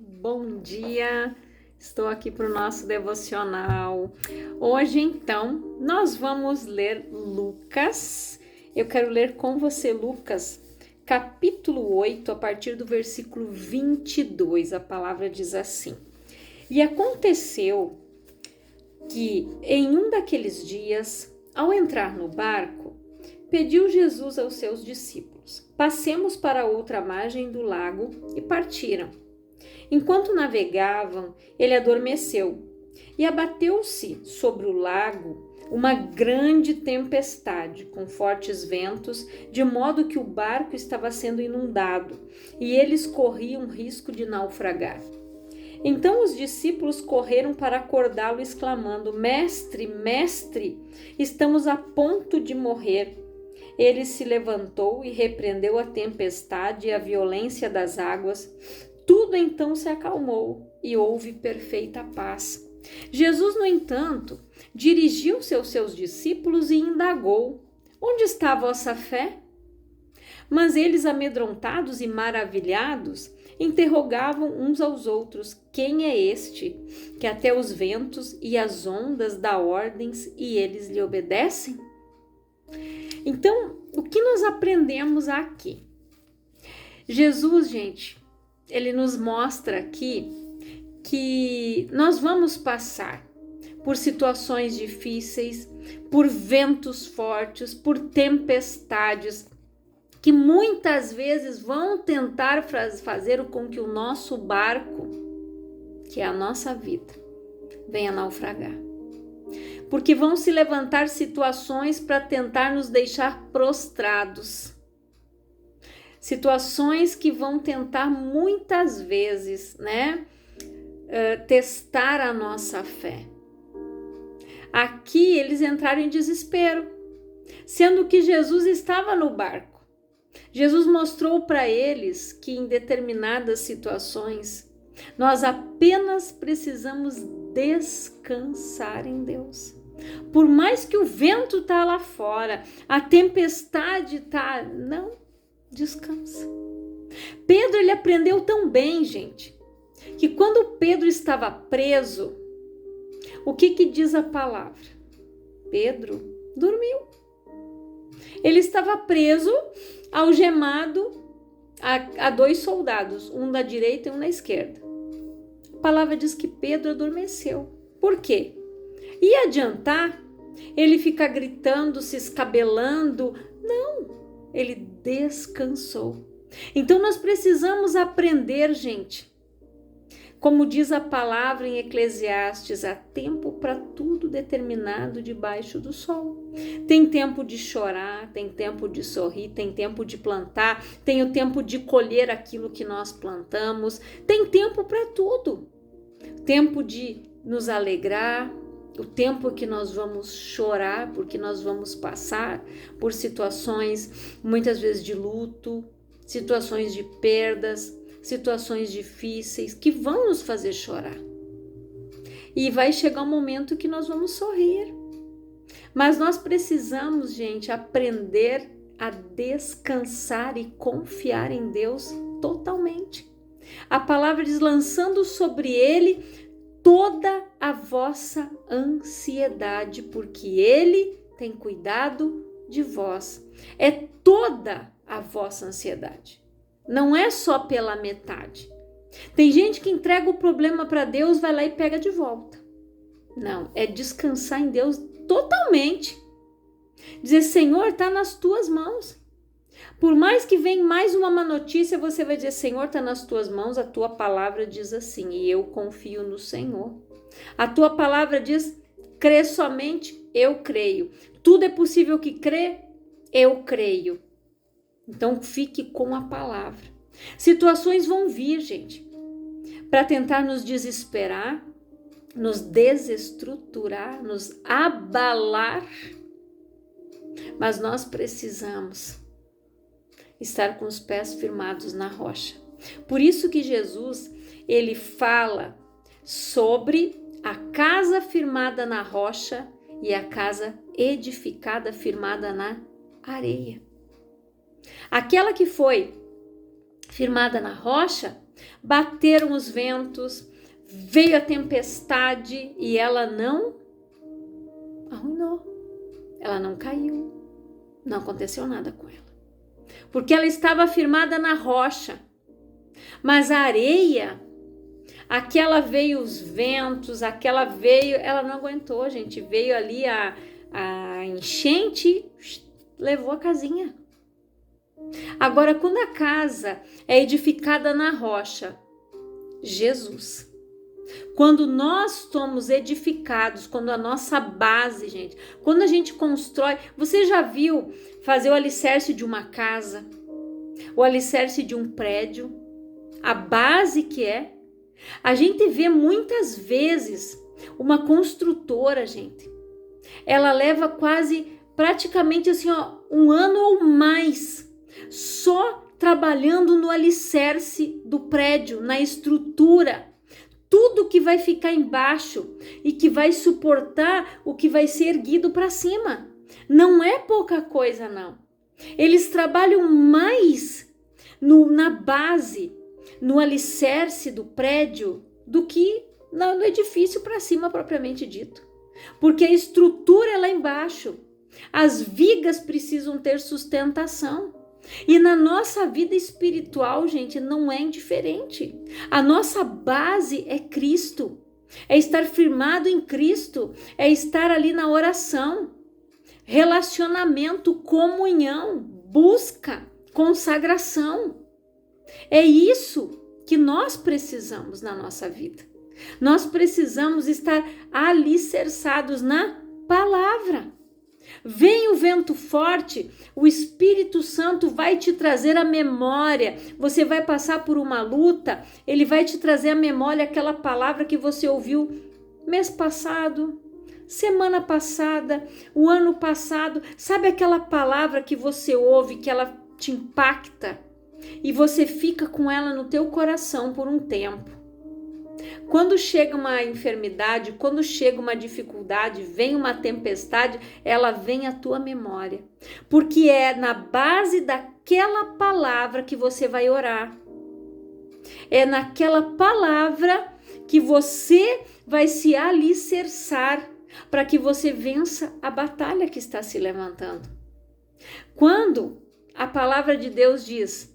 Bom dia, estou aqui para o nosso devocional. Hoje, então, nós vamos ler Lucas. Eu quero ler com você Lucas, capítulo 8, a partir do versículo 22. A palavra diz assim: E aconteceu que, em um daqueles dias, ao entrar no barco, pediu Jesus aos seus discípulos: Passemos para outra margem do lago, e partiram. Enquanto navegavam, ele adormeceu e abateu-se sobre o lago uma grande tempestade com fortes ventos, de modo que o barco estava sendo inundado e eles corriam risco de naufragar. Então os discípulos correram para acordá-lo, exclamando: Mestre, mestre, estamos a ponto de morrer. Ele se levantou e repreendeu a tempestade e a violência das águas. Tudo então se acalmou e houve perfeita paz. Jesus, no entanto, dirigiu-se aos seus discípulos e indagou: Onde está a vossa fé? Mas eles, amedrontados e maravilhados, interrogavam uns aos outros: Quem é este que até os ventos e as ondas dá ordens e eles lhe obedecem? Então, o que nós aprendemos aqui? Jesus, gente, ele nos mostra aqui que nós vamos passar por situações difíceis, por ventos fortes, por tempestades, que muitas vezes vão tentar fazer com que o nosso barco, que é a nossa vida, venha naufragar. Porque vão se levantar situações para tentar nos deixar prostrados. Situações que vão tentar muitas vezes, testar a nossa fé. Aqui eles entraram em desespero, sendo que Jesus estava no barco. Jesus mostrou para eles que em determinadas situações nós apenas precisamos descansar em Deus. Por mais que o vento está lá fora, a tempestade está... Não, descansa. Pedro, ele aprendeu tão bem, gente, que quando Pedro estava preso, o que diz a palavra? Pedro dormiu. Ele estava preso, algemado a dois soldados, um da direita e um da esquerda. A palavra diz que Pedro adormeceu. Por quê? Ia adiantar ele ficar gritando, se escabelando? Não, ele descansou. Então nós precisamos aprender, gente. Como diz a palavra em Eclesiastes, há tempo para tudo determinado debaixo do sol. Tem tempo de chorar, tem tempo de sorrir, tem tempo de plantar, tem o tempo de colher aquilo que nós plantamos, tem tempo para tudo. Tempo de nos alegrar, o tempo que nós vamos chorar, porque nós vamos passar por situações muitas vezes de luto, situações de perdas, situações difíceis que vão nos fazer chorar. E vai chegar um momento que nós vamos sorrir. Mas nós precisamos, gente, aprender a descansar e confiar em Deus totalmente. A palavra diz: lançando sobre Ele toda a vossa ansiedade, porque Ele tem cuidado de vós. É toda a vossa ansiedade. Não é só pela metade. Tem gente que entrega o problema para Deus, vai lá e pega de volta. Não, é descansar em Deus totalmente. Dizer: Senhor, está nas tuas mãos. Por mais que venha mais uma má notícia, você vai dizer: Senhor, está nas tuas mãos, a tua palavra diz assim, e eu confio no Senhor. A tua palavra diz: crê somente, eu creio. Tudo é possível que crê, eu creio. Então fique com a palavra. Situações vão vir, gente, para tentar nos desesperar, nos desestruturar, nos abalar. Mas nós precisamos estar com os pés firmados na rocha. Por isso que Jesus, ele fala sobre a casa firmada na rocha e a casa edificada, firmada na areia. Aquela que foi firmada na rocha bateram os ventos, veio a tempestade e ela não arruinou, ela não caiu, não aconteceu nada com ela, porque ela estava firmada na rocha. Mas a areia, aquela veio os ventos, aquela veio, ela não aguentou, gente, veio ali a enchente, levou a casinha. Agora, quando a casa é edificada na rocha, Jesus, quando nós somos edificados, quando a nossa base, gente, quando a gente constrói, você já viu fazer o alicerce de uma casa, o alicerce de um prédio, a base que é? A gente vê muitas vezes uma construtora, gente, ela leva praticamente assim, ó, 1 ano ou mais só trabalhando no alicerce do prédio, na estrutura, tudo que vai ficar embaixo e que vai suportar o que vai ser erguido para cima. Não é pouca coisa, não. Eles trabalham mais na base, no alicerce do prédio, do que no edifício para cima propriamente dito. Porque a estrutura é lá embaixo. As vigas precisam ter sustentação. E na nossa vida espiritual, gente, não é indiferente. A nossa base é Cristo. É estar firmado em Cristo. É estar ali na oração. Relacionamento, comunhão, busca, consagração. É isso que nós precisamos na nossa vida. Nós precisamos estar alicerçados na palavra. Vem o vento forte, o Espírito Santo vai te trazer a memória. Você vai passar por uma luta, ele vai te trazer a memória aquela palavra que você ouviu mês passado, semana passada, o ano passado. Sabe aquela palavra que você ouve, que ela te impacta e você fica com ela no teu coração por um tempo? Quando chega uma enfermidade, quando chega uma dificuldade, vem uma tempestade, ela vem à tua memória. Porque é na base daquela palavra que você vai orar. É naquela palavra que você vai se alicerçar para que você vença a batalha que está se levantando. Quando a palavra de Deus diz: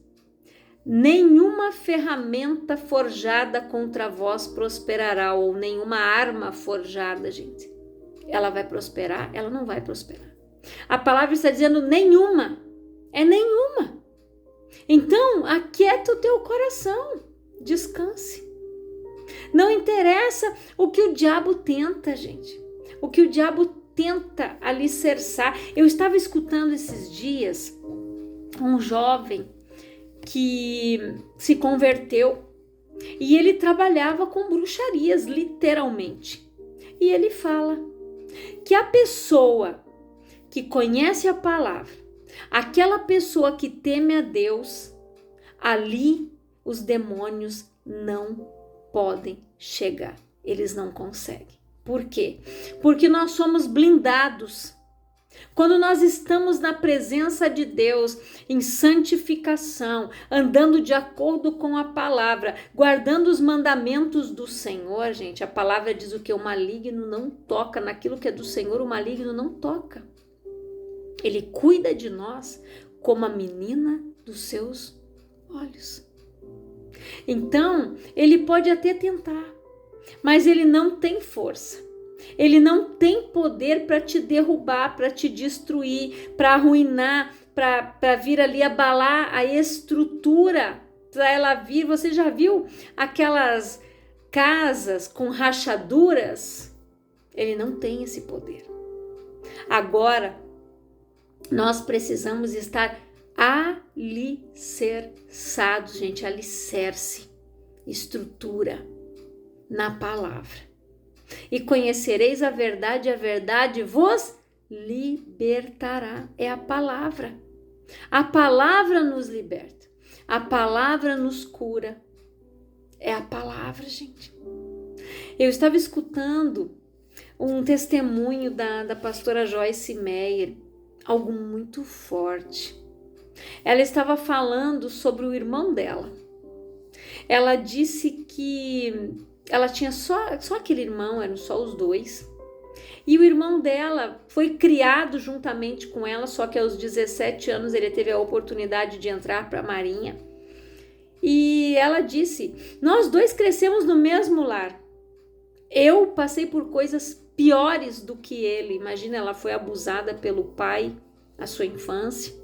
nenhuma ferramenta forjada contra vós prosperará, ou nenhuma arma forjada, gente, ela vai prosperar? Ela não vai prosperar. A palavra está dizendo nenhuma, é nenhuma. Então, aquieta o teu coração, descanse. Não interessa o que o diabo tenta, gente, o que o diabo tenta alicerçar. Eu estava escutando esses dias um jovem que se converteu e ele trabalhava com bruxarias, literalmente. E ele fala que a pessoa que conhece a palavra, aquela pessoa que teme a Deus, ali os demônios não podem chegar, eles não conseguem. Por quê? Porque nós somos blindados. Quando nós estamos na presença de Deus, em santificação, andando de acordo com a palavra, guardando os mandamentos do Senhor, gente, a palavra diz o que? O maligno não toca, naquilo que é do Senhor, o maligno não toca. Ele cuida de nós como a menina dos seus olhos. Então, ele pode até tentar, mas ele não tem força. Ele não tem poder para te derrubar, para te destruir, para arruinar, para vir ali abalar a estrutura, para ela vir. Você já viu aquelas casas com rachaduras? Ele não tem esse poder. Agora, nós precisamos estar alicerçados, gente, alicerce, estrutura na palavra. E conhecereis a verdade vos libertará. É a palavra. A palavra nos liberta. A palavra nos cura. É a palavra, gente. Eu estava escutando um testemunho da pastora Joyce Meyer, algo muito forte. Ela estava falando sobre o irmão dela. Ela disse que ela tinha só aquele irmão, eram só os dois. E o irmão dela foi criado juntamente com ela, só que aos 17 anos ele teve a oportunidade de entrar para a Marinha. E ela disse: nós dois crescemos no mesmo lar. Eu passei por coisas piores do que ele. Imagina, ela foi abusada pelo pai na sua infância.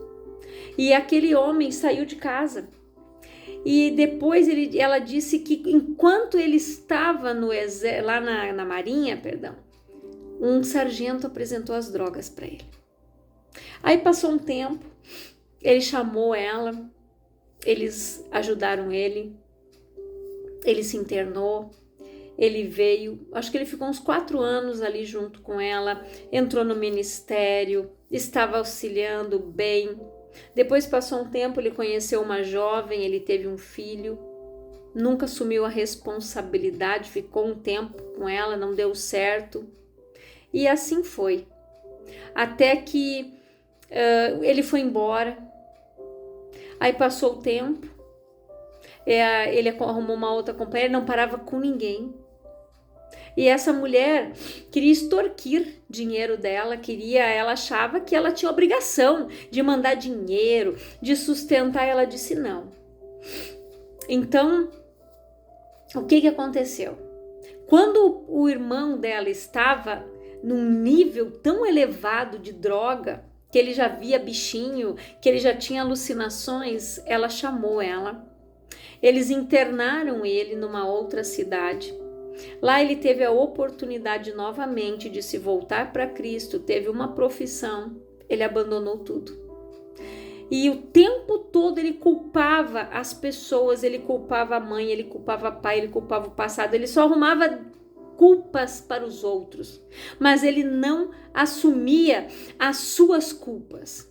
E aquele homem saiu de casa. E depois ela disse que enquanto ele estava lá na Marinha, um sargento apresentou as drogas para ele. Aí passou um tempo, ele chamou ela, eles ajudaram ele se internou, ele veio, acho que ele ficou uns 4 anos ali junto com ela, entrou no ministério, estava auxiliando bem. Depois passou um tempo, ele conheceu uma jovem, ele teve um filho, nunca assumiu a responsabilidade, ficou um tempo com ela, não deu certo. E assim foi, até que ele foi embora. Aí passou o tempo, ele arrumou uma outra companheira, não parava com ninguém. E essa mulher queria extorquir dinheiro dela, ela achava que ela tinha obrigação de mandar dinheiro, de sustentar. Ela disse não. Então, o que aconteceu? Quando o irmão dela estava num nível tão elevado de droga, que ele já via bichinho, que ele já tinha alucinações, ela chamou ela. Eles internaram ele numa outra cidade. Lá ele teve a oportunidade novamente de se voltar para Cristo, teve uma profissão, ele abandonou tudo. E o tempo todo ele culpava as pessoas, ele culpava a mãe, ele culpava o pai, ele culpava o passado, ele só arrumava culpas para os outros, mas ele não assumia as suas culpas.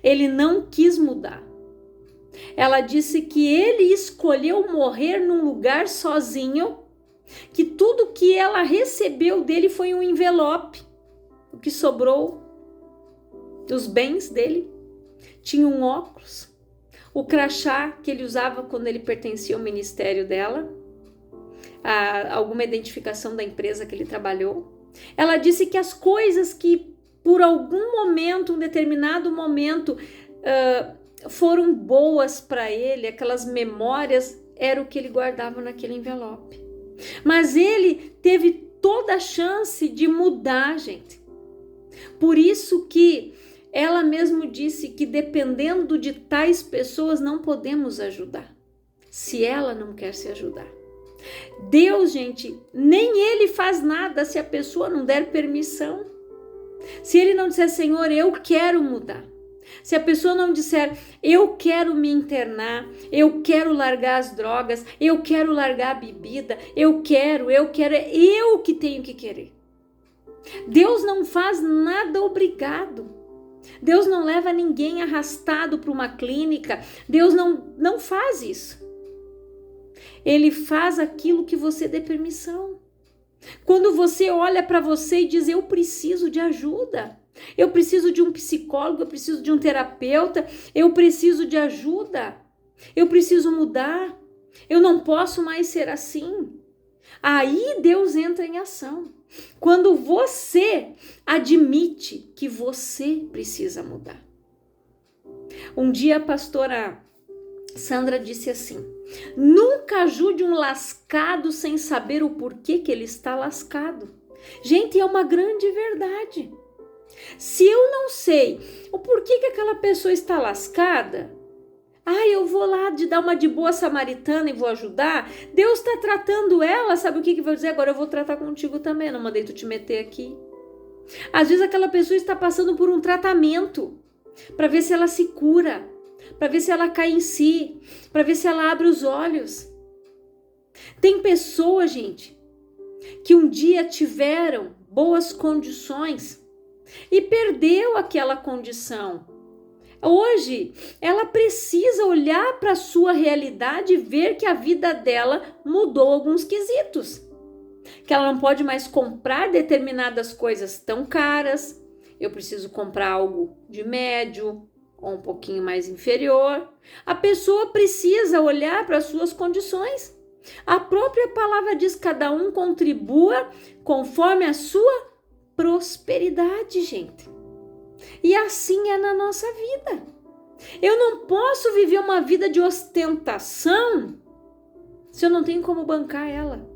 Ele não quis mudar. Ela disse que ele escolheu morrer num lugar sozinho, que tudo que ela recebeu dele foi um envelope. O que sobrou, os bens dele, tinha um óculos, o crachá que ele usava quando ele pertencia ao ministério dela, alguma identificação da empresa que ele trabalhou. Ela disse que as coisas que por algum momento, um determinado momento, foram boas para ele, aquelas memórias, era o que ele guardava naquele envelope. Mas ele teve toda a chance de mudar, gente. Por isso que ela mesmo disse que dependendo de tais pessoas não podemos ajudar, se ela não quer se ajudar. Deus, gente, nem ele faz nada se a pessoa não der permissão. Se ele não disser, Senhor, eu quero mudar. Se a pessoa não disser, eu quero me internar, eu quero largar as drogas, eu quero largar a bebida, eu quero, é eu que tenho que querer. Deus não faz nada obrigado. Deus não leva ninguém arrastado para uma clínica. Deus não faz isso. Ele faz aquilo que você dê permissão. Quando você olha para você e diz, eu preciso de ajuda, eu preciso de um psicólogo, eu preciso de um terapeuta, eu preciso de ajuda, eu preciso mudar, eu não posso mais ser assim. Aí Deus entra em ação. Quando você admite que você precisa mudar. Um dia a pastora Sandra disse assim, nunca ajude um lascado sem saber o porquê que ele está lascado. Gente, é uma grande verdade. Se eu não sei o porquê que aquela pessoa está lascada, eu vou lá dar uma de boa samaritana e vou ajudar. Deus está tratando ela, sabe o que vai dizer? Agora eu vou tratar contigo também, não mandei tu te meter aqui. Às vezes aquela pessoa está passando por um tratamento para ver se ela se cura, para ver se ela cai em si, para ver se ela abre os olhos. Tem pessoas, gente, que um dia tiveram boas condições e perdeu aquela condição. Hoje, ela precisa olhar para a sua realidade e ver que a vida dela mudou alguns quesitos. Que ela não pode mais comprar determinadas coisas tão caras. Eu preciso comprar algo de médio. ou um pouquinho mais inferior. A pessoa precisa olhar para as suas condições. A própria palavra diz: cada um contribua conforme a sua prosperidade, gente. E assim é na nossa vida. Eu não posso viver uma vida de ostentação se eu não tenho como bancar ela.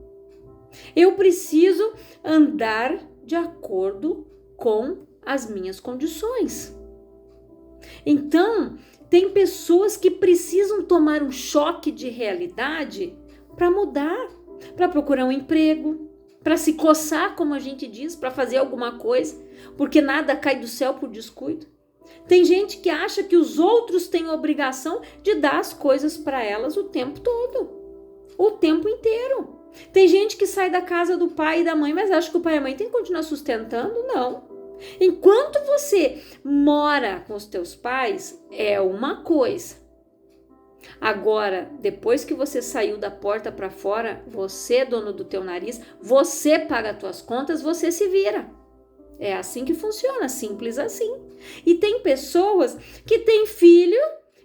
Eu preciso andar de acordo com as minhas condições. Então, tem pessoas que precisam tomar um choque de realidade para mudar, para procurar um emprego, para se coçar, como a gente diz, para fazer alguma coisa, porque nada cai do céu por descuido. Tem gente que acha que os outros têm a obrigação de dar as coisas para elas o tempo todo, o tempo inteiro. Tem gente que sai da casa do pai e da mãe, mas acha que o pai e a mãe tem que continuar sustentando. Não. Enquanto você mora com os teus pais, é uma coisa. Agora, depois que você saiu da porta para fora, você é dono do teu nariz, você paga as tuas contas, você se vira. É assim que funciona, simples assim. E tem pessoas que têm filho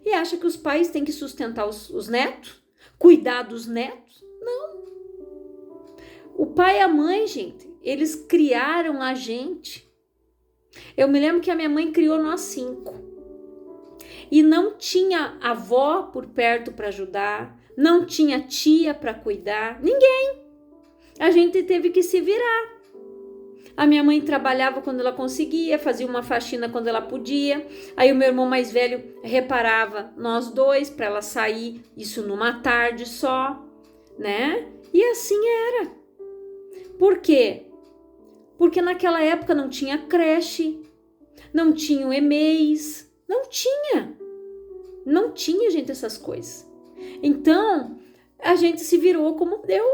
e acham que os pais têm que sustentar os netos, cuidar dos netos. Não. O pai e a mãe, gente, eles criaram a gente. Eu me lembro que a minha mãe criou nós 5. E não tinha avó por perto para ajudar, não tinha tia para cuidar, ninguém. A gente teve que se virar. A minha mãe trabalhava quando ela conseguia, fazia uma faxina quando ela podia. Aí o meu irmão mais velho reparava nós dois para ela sair, isso numa tarde só, né? E assim era. Por quê? Porque naquela época não tinha creche, não tinham e-mails, não tinha, gente, essas coisas. Então, a gente se virou como deu.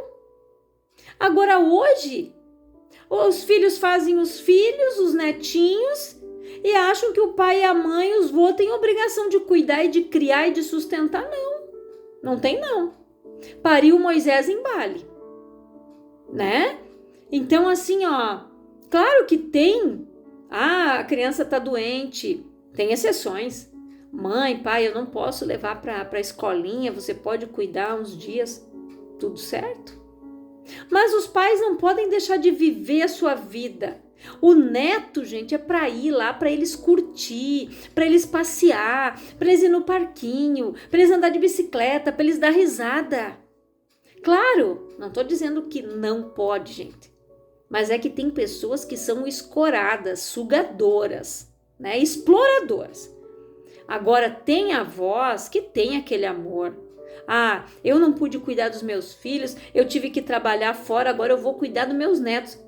Agora, hoje, os filhos fazem os filhos, os netinhos, e acham que o pai e a mãe, os vô, têm obrigação de cuidar e de criar e de sustentar. Não tem não. Pariu Moisés em Bali, né? Então, assim, ó, claro que tem. A criança tá doente, tem exceções. Mãe, pai, eu não posso levar para a escolinha, você pode cuidar uns dias, tudo certo. Mas os pais não podem deixar de viver a sua vida. O neto, gente, é para ir lá, para eles curtir, para eles passear, para eles ir no parquinho, para eles andar de bicicleta, para eles dar risada. Claro, não estou dizendo que não pode, gente. Mas é que tem pessoas que são escoradas, sugadoras, né? Exploradoras. Agora, tem avós que têm aquele amor. Ah, eu não pude cuidar dos meus filhos, eu tive que trabalhar fora, agora eu vou cuidar dos meus netos.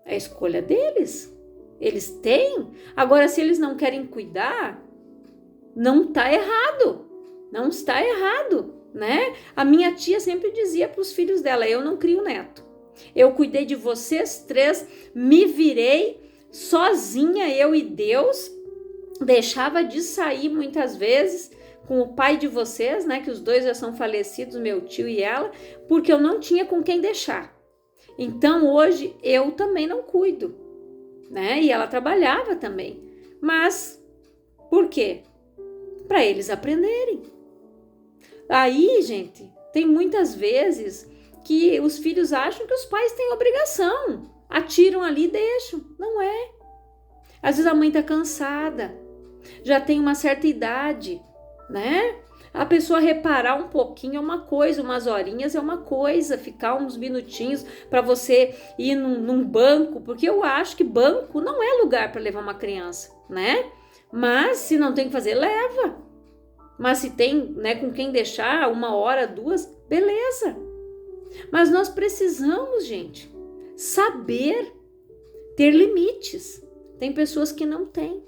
É a escolha deles. Eles têm. Agora, se eles não querem cuidar, não está errado. Não está errado, né? A minha tia sempre dizia para os filhos dela: eu não crio neto. Eu cuidei de vocês 3, me virei sozinha, eu e Deus. Deixava de sair muitas vezes com o pai de vocês, né? Que os dois já são falecidos, meu tio e ela, porque eu não tinha com quem deixar. Então hoje eu também não cuido, né? E ela trabalhava também. Mas por quê? Para eles aprenderem. Aí, gente, tem muitas vezes que os filhos acham que os pais têm obrigação. Atiram ali e deixam. Não é. Às vezes a mãe tá cansada, já tem uma certa idade, né? A pessoa reparar um pouquinho é uma coisa, umas horinhas é uma coisa, ficar uns minutinhos para você ir num banco, porque eu acho que banco não é lugar para levar uma criança, né? Mas se não tem que fazer, leva. Mas se tem, né, com quem deixar 1 hora, 2, beleza. Mas nós precisamos, gente, saber ter limites. Tem pessoas que não têm.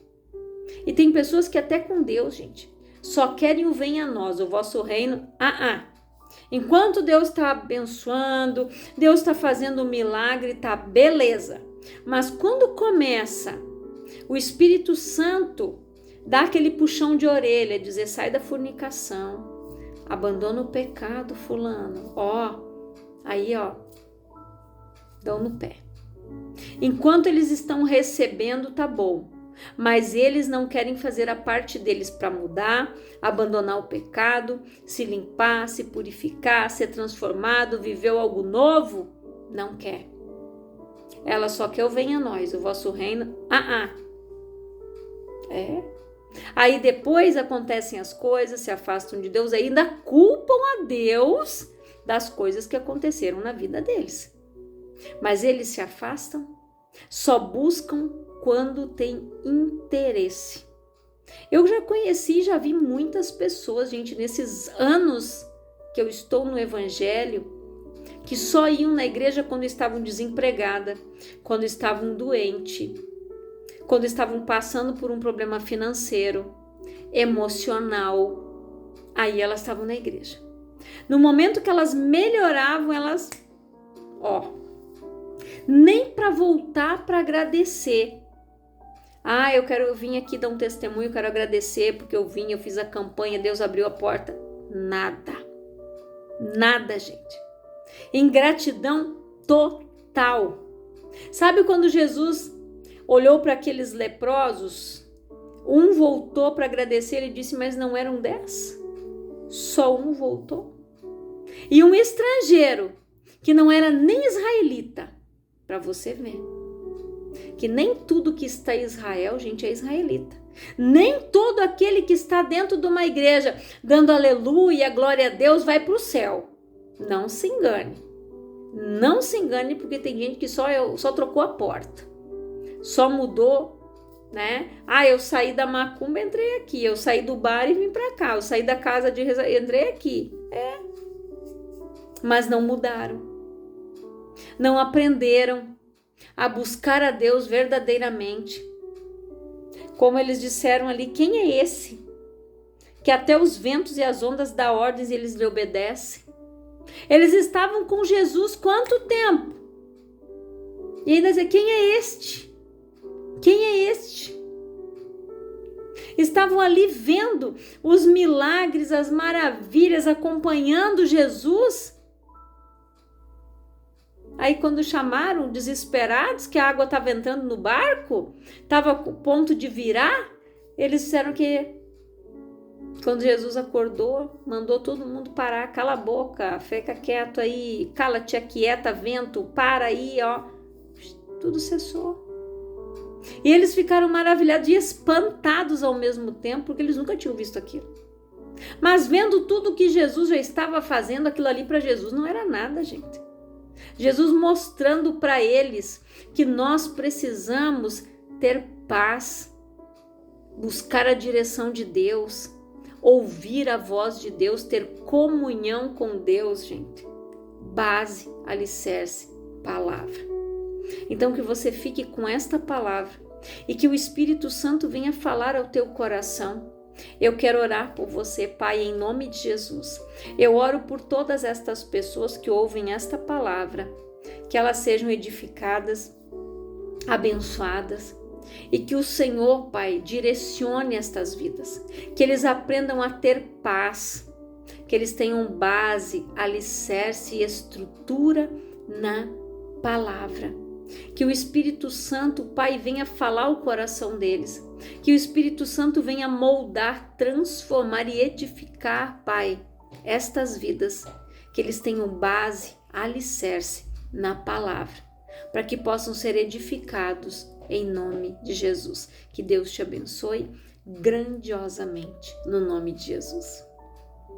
E tem pessoas que até com Deus, gente, só querem o venha a nós, o vosso reino. Enquanto Deus está abençoando, Deus está fazendo um milagre, tá beleza. Mas quando começa o Espírito Santo dá aquele puxão de orelha, dizer: sai da fornicação, abandona o pecado, fulano. Aí dão no pé. Enquanto eles estão recebendo, tá bom. mas eles não querem fazer a parte deles para mudar, abandonar o pecado, se limpar, se purificar, ser transformado, viver algo novo. Não quer. Ela só quer o venha a nós, o vosso reino. Aí depois acontecem as coisas, se afastam de Deus, ainda culpam a Deus das coisas que aconteceram na vida deles. Mas eles se afastam, só buscam quando tem interesse. Eu já conheci, já vi muitas pessoas, gente, nesses anos que eu estou no Evangelho, que só iam na igreja quando estavam desempregadas, quando estavam doentes, quando estavam passando por um problema financeiro, emocional. Aí elas estavam na igreja. No momento que elas melhoravam, elas, nem para voltar para agradecer. Eu vim aqui dar um testemunho, eu quero agradecer porque eu fiz a campanha, Deus abriu a porta. Nada, gente. Ingratidão total. Sabe quando Jesus olhou para aqueles leprosos? Um voltou para agradecer, ele disse, mas não eram 10? Só um voltou. E um estrangeiro, que não era nem israelita, para você ver, que nem tudo que está em Israel, gente, é israelita. Nem todo aquele que está dentro de uma igreja, dando aleluia, glória a Deus, vai para o céu. Não se engane. Não se engane, porque tem gente que só trocou a porta. Só mudou, né? Eu saí da macumba, entrei aqui. Eu saí do bar e vim para cá. Eu saí da casa de reza, entrei aqui. Mas não mudaram. Não aprenderam a buscar a Deus verdadeiramente. Como eles disseram ali, quem é esse? Que até os ventos e as ondas dão ordens e eles lhe obedecem. Eles estavam com Jesus quanto tempo? E ainda dizer, quem é este? Quem é este? Estavam ali vendo os milagres, as maravilhas, acompanhando Jesus. Aí quando chamaram, desesperados, que a água estava entrando no barco, estava a ponto de virar, eles disseram que quando Jesus acordou, mandou todo mundo parar, cala a boca, fica quieto aí, cala-te, aquieta, vento, para aí, tudo cessou. E eles ficaram maravilhados e espantados ao mesmo tempo, porque eles nunca tinham visto aquilo. Mas vendo tudo que Jesus já estava fazendo, aquilo ali para Jesus não era nada, gente. Jesus mostrando para eles que nós precisamos ter paz, buscar a direção de Deus, ouvir a voz de Deus, ter comunhão com Deus, gente. Base, alicerce, palavra. Então que você fique com esta palavra e que o Espírito Santo venha falar ao teu coração. Eu quero orar por você, Pai, em nome de Jesus. Eu oro por todas estas pessoas que ouvem esta palavra, que elas sejam edificadas, abençoadas, e que o Senhor, Pai, direcione estas vidas, que eles aprendam a ter paz, que eles tenham base, alicerce e estrutura na palavra. Que o Espírito Santo, Pai, venha falar o coração deles. Que o Espírito Santo venha moldar, transformar e edificar, Pai, estas vidas. Que eles tenham base, alicerce na palavra, para que possam ser edificados em nome de Jesus. Que Deus te abençoe grandiosamente, no nome de Jesus.